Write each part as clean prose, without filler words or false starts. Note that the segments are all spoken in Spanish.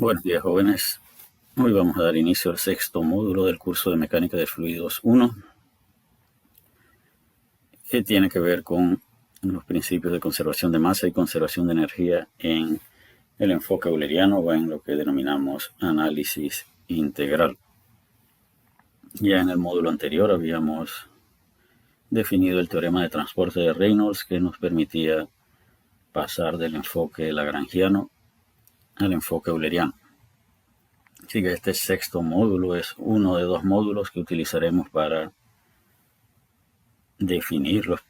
Buenos días, jóvenes. Hoy vamos a dar inicio al sexto módulo del curso de Mecánica de Fluidos 1, que tiene que ver con los principios de conservación de masa y conservación de energía en el enfoque euleriano o en lo que denominamos análisis integral. Ya en el módulo anterior habíamos definido el teorema de transporte de Reynolds, que nos permitía pasar del enfoque lagrangiano al enfoque euleriano. Así que este sexto módulo es uno de dos módulos que utilizaremos para definir los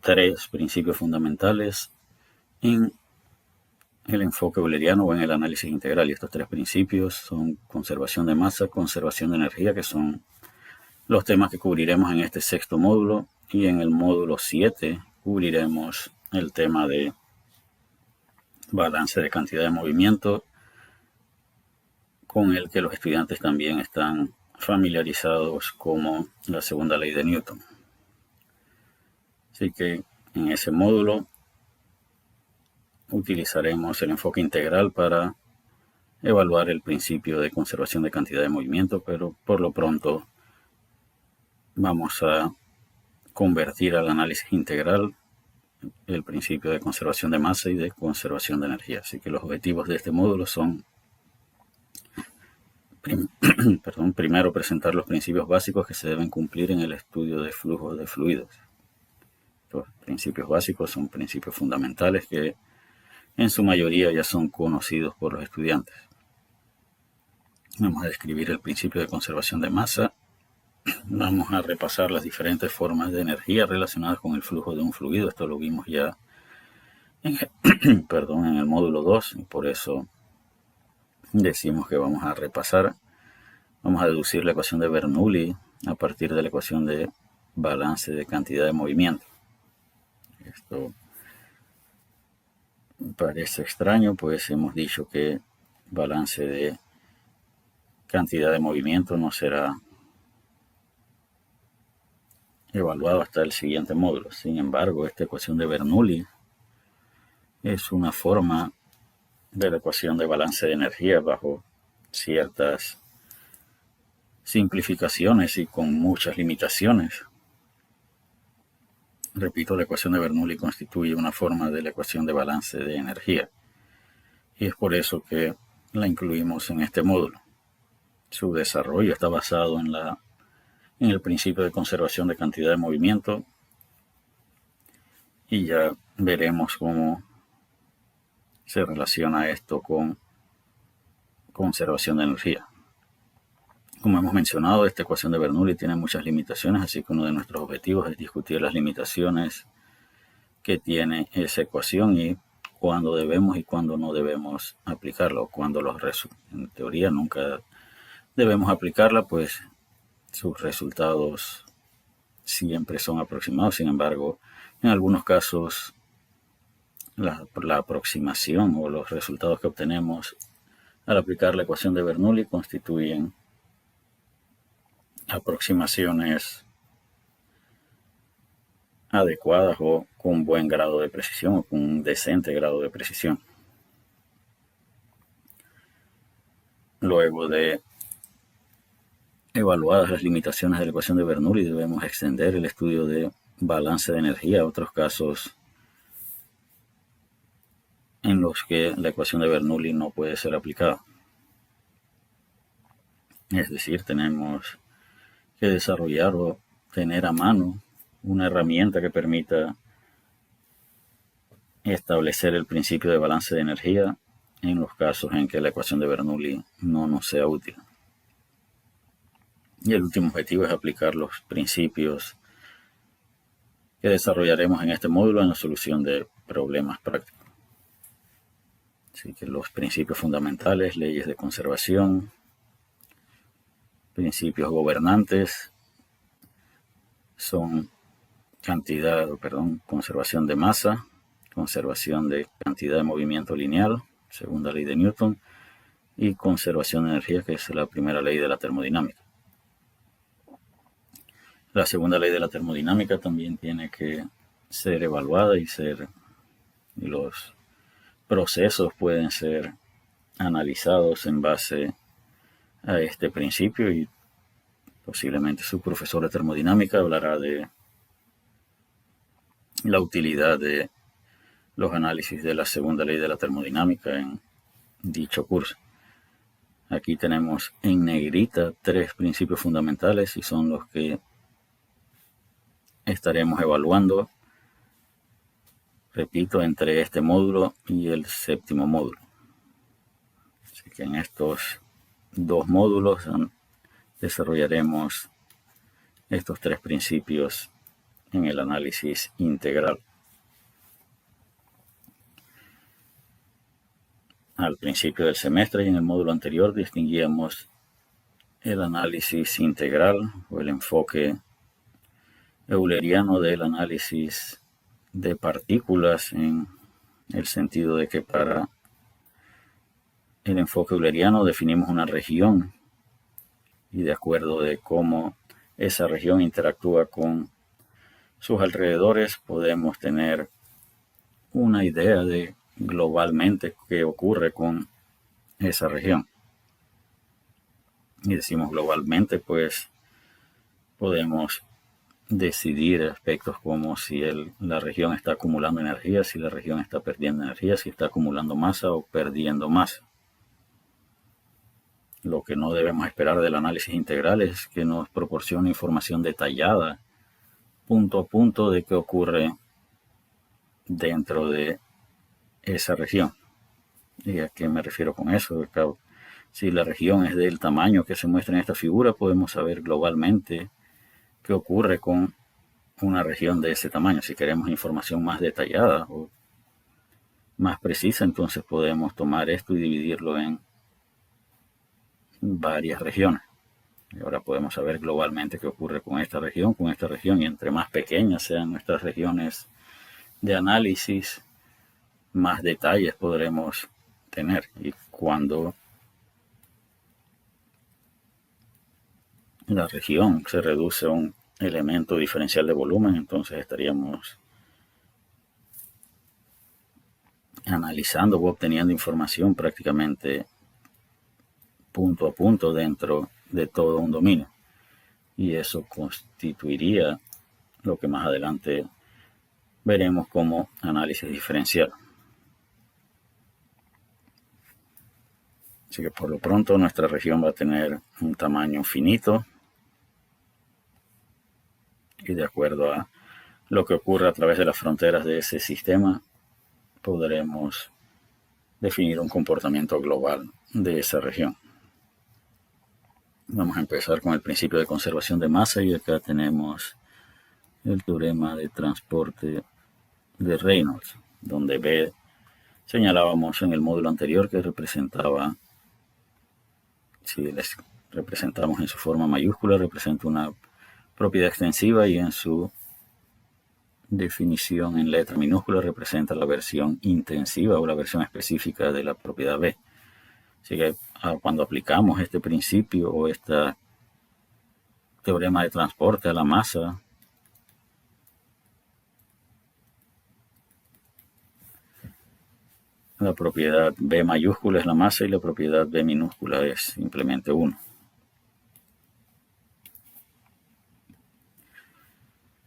tres principios fundamentales en el enfoque euleriano o en el análisis integral. Y estos tres principios son conservación de masa, conservación de energía, que son los temas que cubriremos en este sexto módulo. Y en el módulo 7 cubriremos el tema de balance de cantidad de movimiento, con el que los estudiantes también están familiarizados como la segunda ley de Newton. Así que en ese módulo utilizaremos el enfoque integral para evaluar el principio de conservación de cantidad de movimiento, pero por lo pronto vamos a convertir al análisis integral el principio de conservación de masa y de conservación de energía. Así que los objetivos de este módulo son primero presentar los principios básicos que se deben cumplir en el estudio de flujos de fluidos. Los principios básicos son principios fundamentales que en su mayoría ya son conocidos por los estudiantes. Vamos a describir el principio de conservación de masa. Vamos a repasar las diferentes formas de energía relacionadas con el flujo de un fluido. Esto lo vimos ya en el módulo 2 y por eso decimos que vamos a repasar. Vamos a deducir la ecuación de Bernoulli a partir de la ecuación de balance de cantidad de movimiento. Esto parece extraño, pues hemos dicho que balance de cantidad de movimiento no será evaluado hasta el siguiente módulo. Sin embargo, esta ecuación de Bernoulli es una forma de la ecuación de balance de energía bajo ciertas simplificaciones y con muchas limitaciones. Repito, la ecuación de Bernoulli constituye una forma de la ecuación de balance de energía y es por eso que la incluimos en este módulo. Su desarrollo está basado en el principio de conservación de cantidad de movimiento y ya veremos cómo se relaciona esto con conservación de energía. Como hemos mencionado, esta ecuación de Bernoulli tiene muchas limitaciones, así que uno de nuestros objetivos es discutir las limitaciones que tiene esa ecuación y cuándo debemos y cuándo no debemos aplicarla, o cuándo en teoría nunca debemos aplicarla, pues sus resultados siempre son aproximados. Sin embargo, en algunos casos la aproximación o los resultados que obtenemos al aplicar la ecuación de Bernoulli constituyen aproximaciones adecuadas o con buen grado de precisión o con un decente grado de precisión. Luego de evaluadas las limitaciones de la ecuación de Bernoulli, debemos extender el estudio de balance de energía a otros casos en los que la ecuación de Bernoulli no puede ser aplicada. Es decir, tenemos que desarrollar o tener a mano una herramienta que permita establecer el principio de balance de energía en los casos en que la ecuación de Bernoulli no nos sea útil. Y el último objetivo es aplicar los principios que desarrollaremos en este módulo en la solución de problemas prácticos. Así que los principios fundamentales, leyes de conservación, principios gobernantes son conservación de masa, conservación de cantidad de movimiento lineal, segunda ley de Newton, y conservación de energía, que es la primera ley de la termodinámica. La segunda ley de la termodinámica también tiene que ser evaluada y los procesos pueden ser analizados en base a este principio, y posiblemente su profesor de termodinámica hablará de la utilidad de los análisis de la segunda ley de la termodinámica en dicho curso. Aquí tenemos en negrita 3 principios fundamentales y son los que estaremos evaluando, repito, entre este módulo y el 7º módulo. Así que en estos 2 módulos desarrollaremos estos 3 principios en el análisis integral. Al principio del semestre y en el módulo anterior distinguíamos el análisis integral o el enfoque euleriano del análisis de partículas, en el sentido de que para el enfoque euleriano definimos una región y de acuerdo de cómo esa región interactúa con sus alrededores podemos tener una idea de globalmente qué ocurre con esa región. Y decimos globalmente, pues podemos decidir aspectos como si la región está acumulando energía, si la región está perdiendo energía, si está acumulando masa o perdiendo masa. Lo que no debemos esperar del análisis integral es que nos proporcione información detallada, punto a punto, de qué ocurre dentro de esa región. ¿Y a qué me refiero con eso? Si la región es del tamaño que se muestra en esta figura, podemos saber globalmente qué ocurre con una región de ese tamaño. Si queremos información más detallada o más precisa, entonces podemos tomar esto y dividirlo en varias regiones. Y ahora podemos saber globalmente qué ocurre con esta región, y entre más pequeñas sean nuestras regiones de análisis, más detalles podremos tener. Y cuando la región se reduce a un elemento diferencial de volumen, entonces estaríamos analizando o obteniendo información prácticamente punto a punto dentro de todo un dominio. Y eso constituiría lo que más adelante veremos como análisis diferencial. Así que por lo pronto nuestra región va a tener un tamaño finito y de acuerdo a lo que ocurre a través de las fronteras de ese sistema podremos definir un comportamiento global de esa región. Vamos a empezar con el principio de conservación de masa y acá tenemos el teorema de transporte de Reynolds, donde B señalábamos en el módulo anterior que representaba, si les representamos en su forma mayúscula, representa una propiedad extensiva y en su definición en letra minúscula representa la versión intensiva o la versión específica de la propiedad B. Así que cuando aplicamos este principio o este teorema de transporte a la masa, la propiedad B mayúscula es la masa y la propiedad B minúscula es simplemente 1.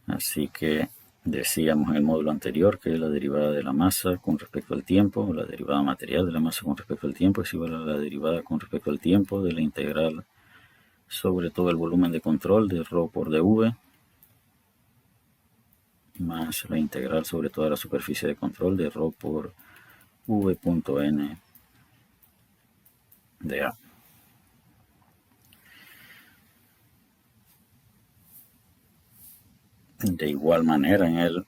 Así que decíamos en el módulo anterior que la derivada de la masa con respecto al tiempo, o la derivada material de la masa con respecto al tiempo, es igual a la derivada con respecto al tiempo de la integral sobre todo el volumen de control de ρ por dv, más la integral sobre toda la superficie de control de ρ por v.n de A. De igual manera, en el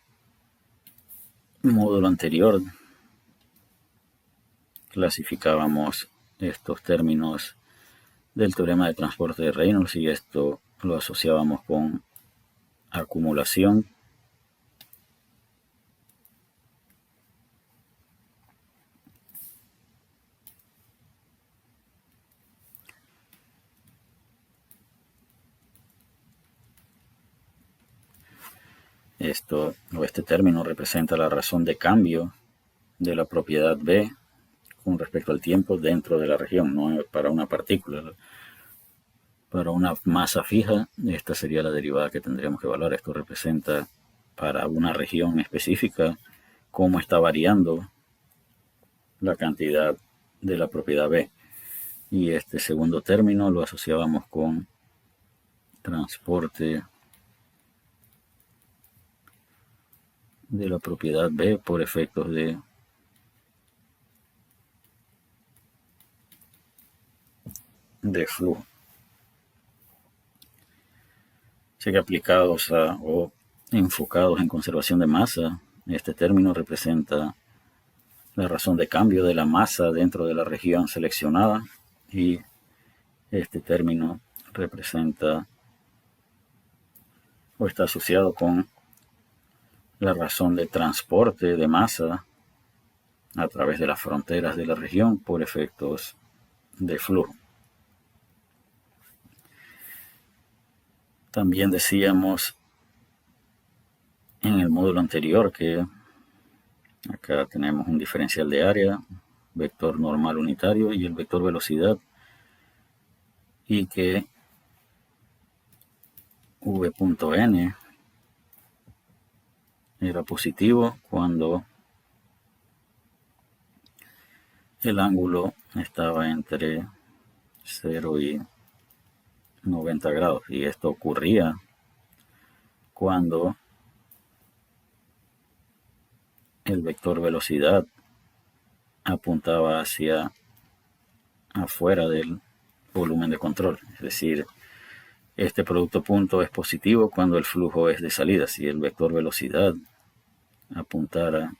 módulo anterior clasificábamos estos términos del teorema de transporte de Reynolds y esto lo asociábamos con acumulación, este término representa la razón de cambio de la propiedad B con respecto al tiempo dentro de la región, no para una partícula. Para una masa fija, esta sería la derivada que tendríamos que evaluar. Esto representa para una región específica cómo está variando la cantidad de la propiedad B. Y este segundo término lo asociábamos con transporte de la propiedad B por efectos de flujo. Así que aplicados o enfocados en conservación de masa, este término representa la razón de cambio de la masa dentro de la región seleccionada, y este término representa o está asociado con la razón de transporte de masa a través de las fronteras de la región por efectos de flujo. También decíamos en el módulo anterior que acá tenemos un diferencial de área, vector normal unitario y el vector velocidad, y que v.n era positivo cuando el ángulo estaba entre 0 y 90 grados, y esto ocurría cuando el vector velocidad apuntaba hacia afuera del volumen de control. Es decir, este producto punto es positivo cuando el flujo es de salida. Si el vector velocidad apuntara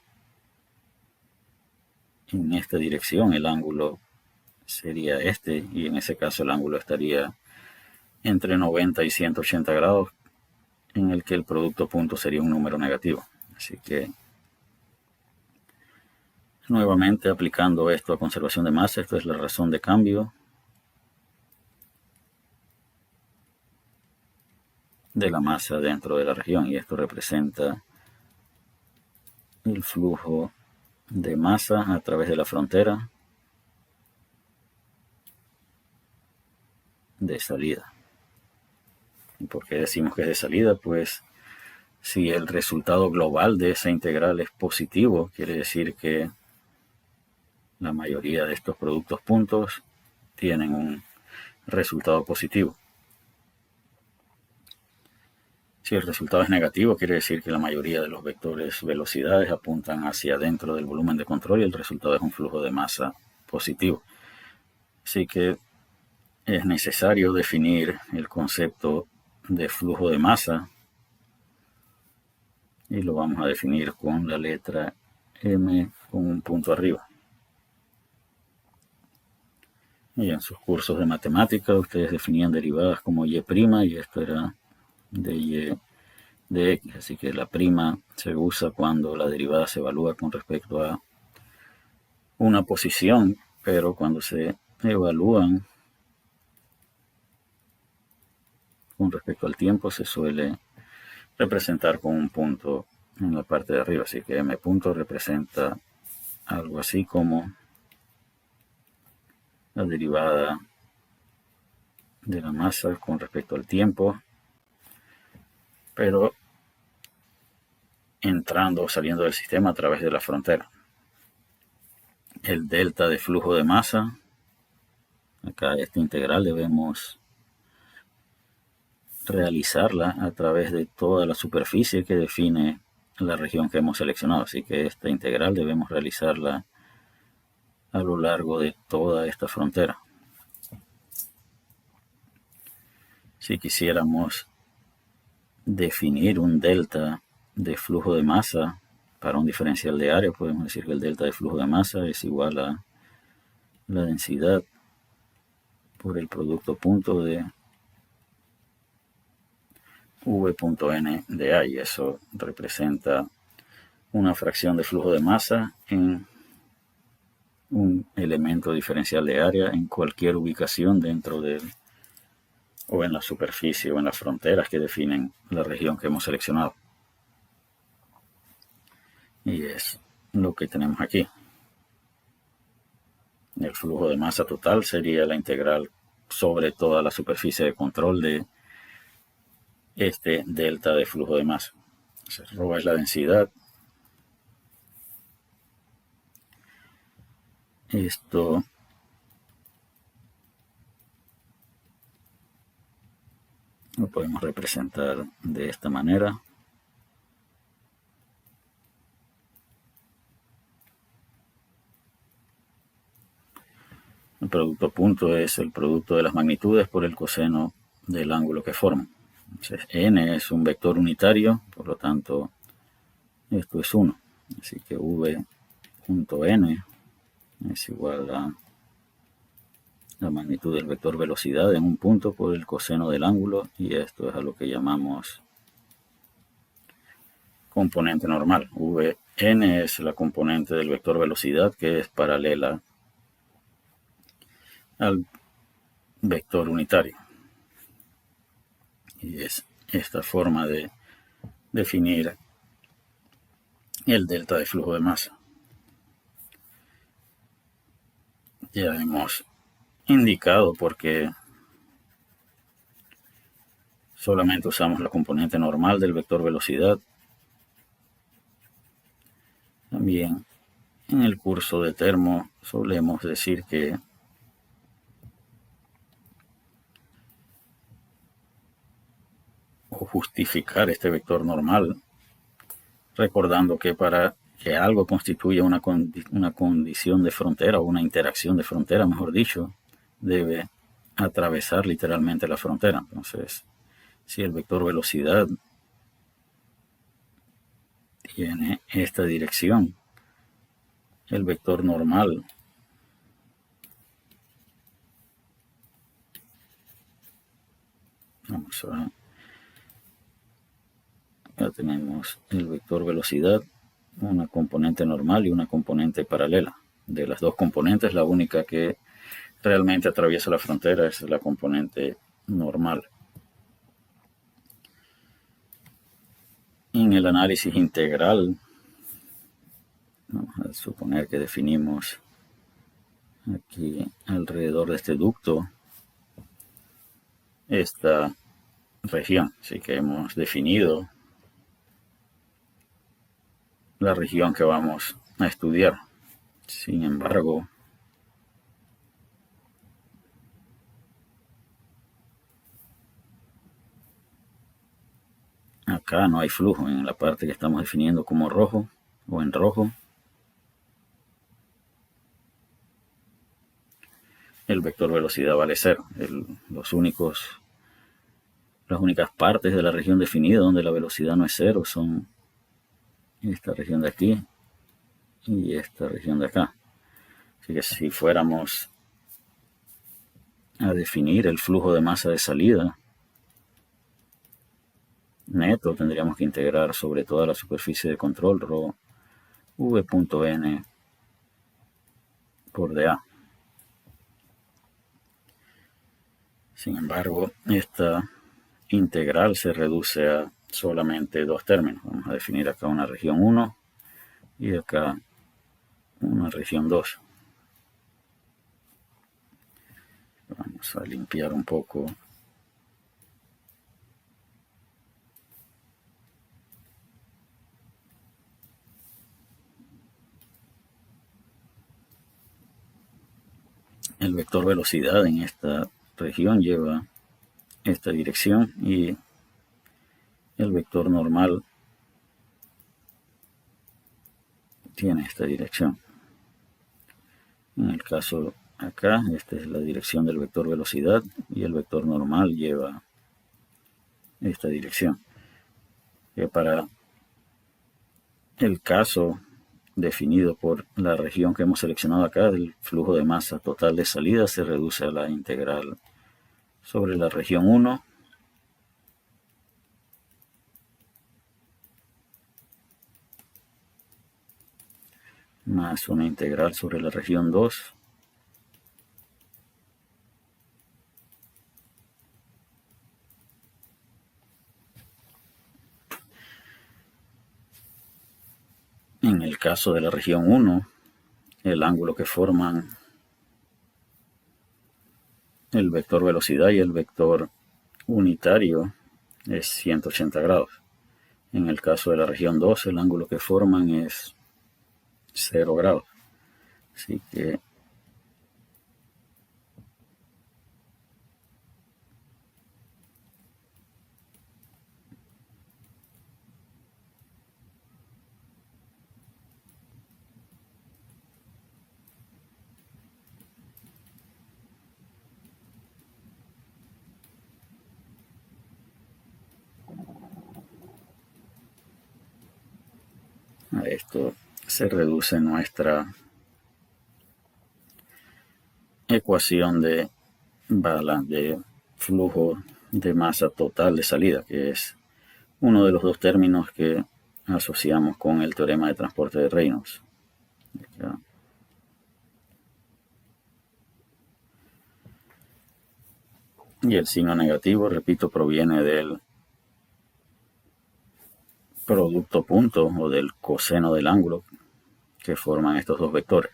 en esta dirección, el ángulo sería este, y en ese caso el ángulo estaría entre 90 y 180 grados, en el que el producto punto sería un número negativo. Así que nuevamente aplicando esto a conservación de masa, esto es la razón de cambio de la masa dentro de la región, y esto representa el flujo de masa a través de la frontera de salida. ¿Y por qué decimos que es de salida? Pues si el resultado global de esa integral es positivo, quiere decir que la mayoría de estos productos puntos tienen un resultado positivo. Si el resultado es negativo, quiere decir que la mayoría de los vectores velocidades apuntan hacia adentro del volumen de control y el resultado es un flujo de masa positivo. Así que es necesario definir el concepto de flujo de masa, y lo vamos a definir con la letra M con un punto arriba. Y en sus cursos de matemática ustedes definían derivadas como y', y esto era de y de x. Así que la prima se usa cuando la derivada se evalúa con respecto a una posición, pero cuando se evalúan con respecto al tiempo se suele representar con un punto en la parte de arriba. Así que m punto representa algo así como la derivada de la masa con respecto al tiempo, pero entrando o saliendo del sistema a través de la frontera. El delta de flujo de masa, acá esta integral debemos realizarla a través de toda la superficie que define la región que hemos seleccionado. Así que esta integral debemos realizarla a lo largo de toda esta frontera. Si quisiéramos definir un delta de flujo de masa para un diferencial de área, podemos decir que el delta de flujo de masa es igual a la densidad por el producto punto de v.n de A, y eso representa una fracción de flujo de masa en un elemento diferencial de área en cualquier ubicación dentro del o en la superficie o en las fronteras que definen la región que hemos seleccionado. Y es lo que tenemos aquí. El flujo de masa total sería la integral sobre toda la superficie de control de este delta de flujo de masa. Entonces, ρ es la densidad. Esto lo podemos representar de esta manera. El producto punto es el producto de las magnitudes por el coseno del ángulo que forman. Entonces, n es un vector unitario, por lo tanto, esto es 1. Así que v.n es igual a la magnitud del vector velocidad en un punto por el coseno del ángulo, y esto es a lo que llamamos componente normal. Vn es la componente del vector velocidad que es paralela al vector unitario. Y es esta forma de definir el delta de flujo de masa. Ya hemos indicado por qué solamente usamos la componente normal del vector velocidad. También en el curso de termo solemos decir que o justificar este vector normal, recordando que para que algo constituya una condición de frontera o una interacción de frontera, mejor dicho, debe atravesar literalmente la frontera. Entonces, si el vector velocidad tiene esta dirección, el vector normal ya tenemos el vector velocidad, una componente normal y una componente paralela. De las dos componentes, la única que realmente atraviesa la frontera es la componente normal. En el análisis integral, vamos a suponer que definimos aquí alrededor de este ducto esta región. Así que hemos definido la región que vamos a estudiar. Sin embargo, acá no hay flujo en la parte que estamos definiendo como rojo o en rojo. El vector velocidad vale 0. Las únicas partes de la región definida donde la velocidad no es 0 son esta región de aquí y esta región de acá. Así que si fuéramos a definir el flujo de masa de salida neto, tendríamos que integrar sobre toda la superficie de control ρ v.n por dA. Sin embargo, esta integral se reduce a solamente dos términos. Vamos a definir acá una región 1 y acá una región 2. Vamos a limpiar un poco el vector velocidad en esta región lleva esta dirección y el vector normal tiene esta dirección. En el caso acá, esta es la dirección del vector velocidad y el vector normal lleva esta dirección. Para el caso definido por la región que hemos seleccionado acá, el flujo de masa total de salida se reduce a la integral sobre la región 1 más una integral sobre la región 2 en el caso de la región 1, el ángulo que forman el vector velocidad y el vector unitario es 180 grados. En el caso de la región 2, el ángulo que forman es 0 grados. Así que a esto se reduce nuestra ecuación de flujo de masa total de salida, que es uno de los dos términos que asociamos con el teorema de transporte de Reynolds. Y el signo negativo, repito, proviene del producto punto o del coseno del ángulo que forman estos dos vectores.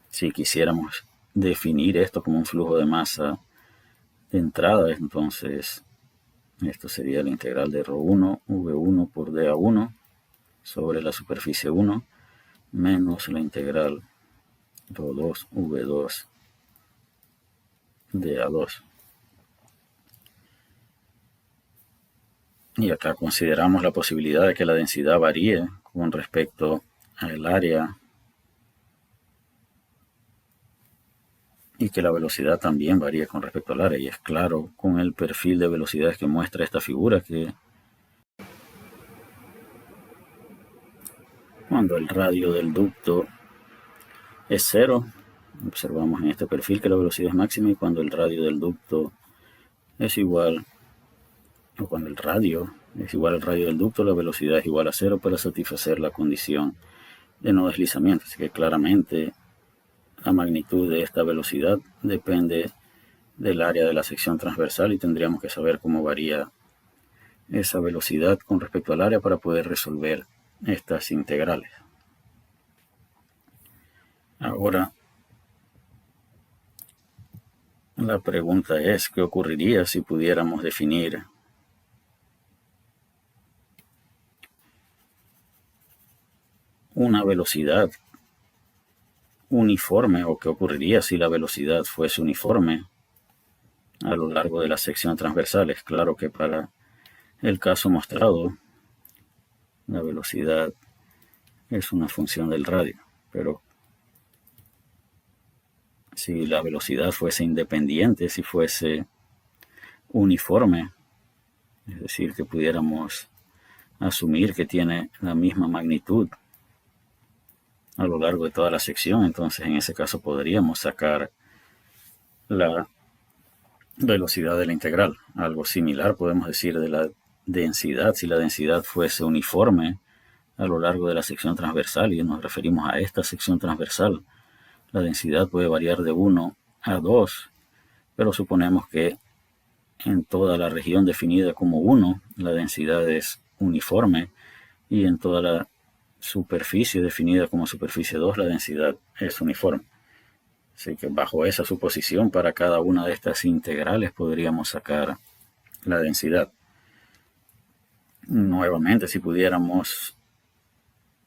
Si quisiéramos definir esto como un flujo de masa de entrada, entonces esto sería la integral de ρ1 v1 por dA1 sobre la superficie 1 menos la integral ρ2 v2 dA2. Y acá consideramos la posibilidad de que la densidad varíe con respecto al área y que la velocidad también varíe con respecto al área. Y es claro con el perfil de velocidades que muestra esta figura que cuando el radio del ducto es 0, observamos en este perfil que la velocidad es máxima, y cuando el radio del ducto es igual, o cuando el radio es igual al radio del ducto, la velocidad es igual a 0 para satisfacer la condición de no deslizamiento. Así que claramente la magnitud de esta velocidad depende del área de la sección transversal y tendríamos que saber cómo varía esa velocidad con respecto al área para poder resolver estas integrales. Ahora, la pregunta es, ¿qué ocurriría si pudiéramos definir una velocidad uniforme, o qué ocurriría si la velocidad fuese uniforme a lo largo de la sección transversal? Es claro que para el caso mostrado, la velocidad es una función del radio, pero si la velocidad fuese independiente, si fuese uniforme, es decir, que pudiéramos asumir que tiene la misma magnitud a lo largo de toda la sección, entonces en ese caso podríamos sacar la velocidad de la integral. Algo similar podemos decir de la densidad. Si la densidad fuese uniforme a lo largo de la sección transversal, y nos referimos a esta sección transversal, la densidad puede variar de 1 a 2, pero suponemos que en toda la región definida como 1, la densidad es uniforme, y en toda la superficie definida como superficie 2, la densidad es uniforme. Así que bajo esa suposición, para cada una de estas integrales podríamos sacar la densidad. Nuevamente, si pudiéramos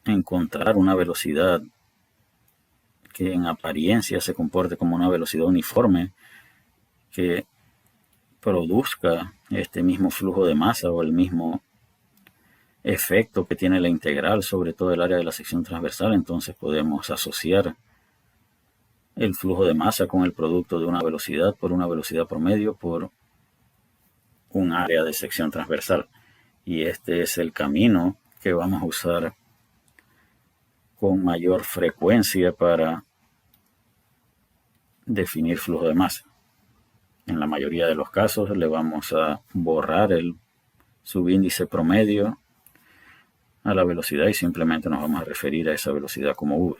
encontrar una velocidad que en apariencia se comporte como una velocidad uniforme, que produzca este mismo flujo de masa o el mismo efecto que tiene la integral sobre todo el área de la sección transversal, entonces podemos asociar el flujo de masa con el producto de una velocidad por una velocidad promedio por un área de sección transversal. Y este es el camino que vamos a usar con mayor frecuencia para definir flujo de masa. En la mayoría de los casos le vamos a borrar el subíndice promedio a la velocidad y simplemente nos vamos a referir a esa velocidad como v.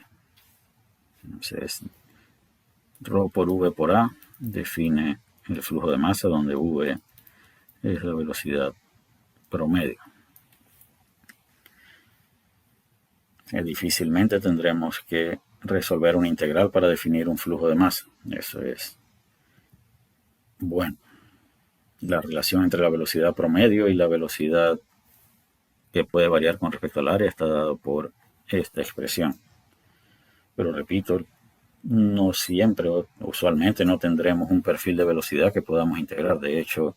Entonces, ρ por v por a define el flujo de masa, donde v es la velocidad promedio. Difícilmente tendremos que resolver una integral para definir un flujo de masa. Eso es Bueno, la relación entre la velocidad promedio y la velocidad que puede variar con respecto al área está dado por esta expresión. Pero repito, no siempre, usualmente no tendremos un perfil de velocidad que podamos integrar. De hecho,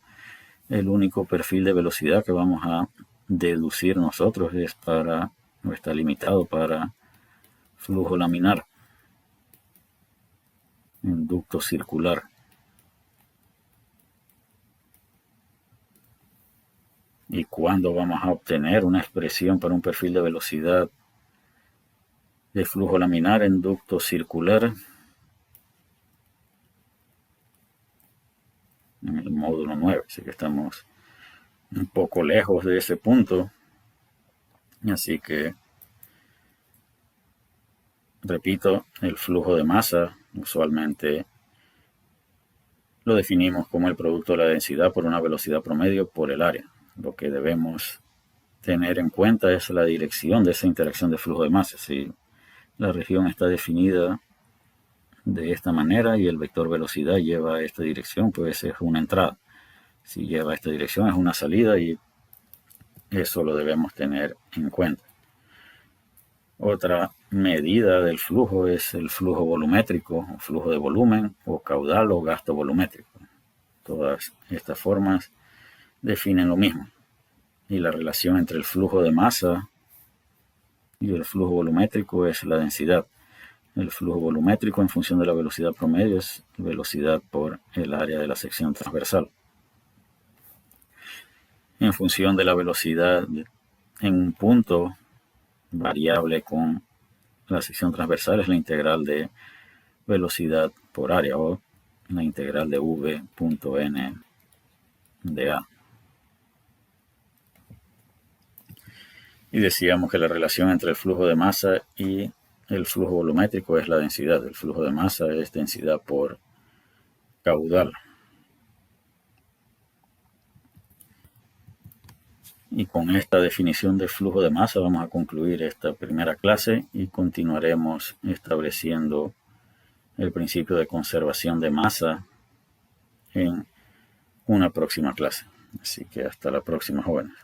el único perfil de velocidad que vamos a deducir nosotros es para, o está limitado para flujo laminar en ducto circular. ¿Y cuándo vamos a obtener una expresión para un perfil de velocidad de flujo laminar en ducto circular? En el módulo 9, así que estamos un poco lejos de ese punto. Así que, repito, el flujo de masa usualmente lo definimos como el producto de la densidad por una velocidad promedio por el área. Lo que debemos tener en cuenta es la dirección de esa interacción de flujo de masa. Si la región está definida de esta manera y el vector velocidad lleva esta dirección, pues es una entrada. Si lleva esta dirección es una salida y eso lo debemos tener en cuenta. Otra medida del flujo es el flujo volumétrico, o flujo de volumen, o caudal o gasto volumétrico. Todas estas formas definen lo mismo. Y la relación entre el flujo de masa y el flujo volumétrico es la densidad. El flujo volumétrico en función de la velocidad promedio es velocidad por el área de la sección transversal. En función de la velocidad en un punto variable con la sección transversal es la integral de velocidad por área o la integral de v.n de a. Y decíamos que la relación entre el flujo de masa y el flujo volumétrico es la densidad. El flujo de masa es densidad por caudal. Y con esta definición de flujo de masa vamos a concluir esta primera clase y continuaremos estableciendo el principio de conservación de masa en una próxima clase. Así que hasta la próxima, jóvenes.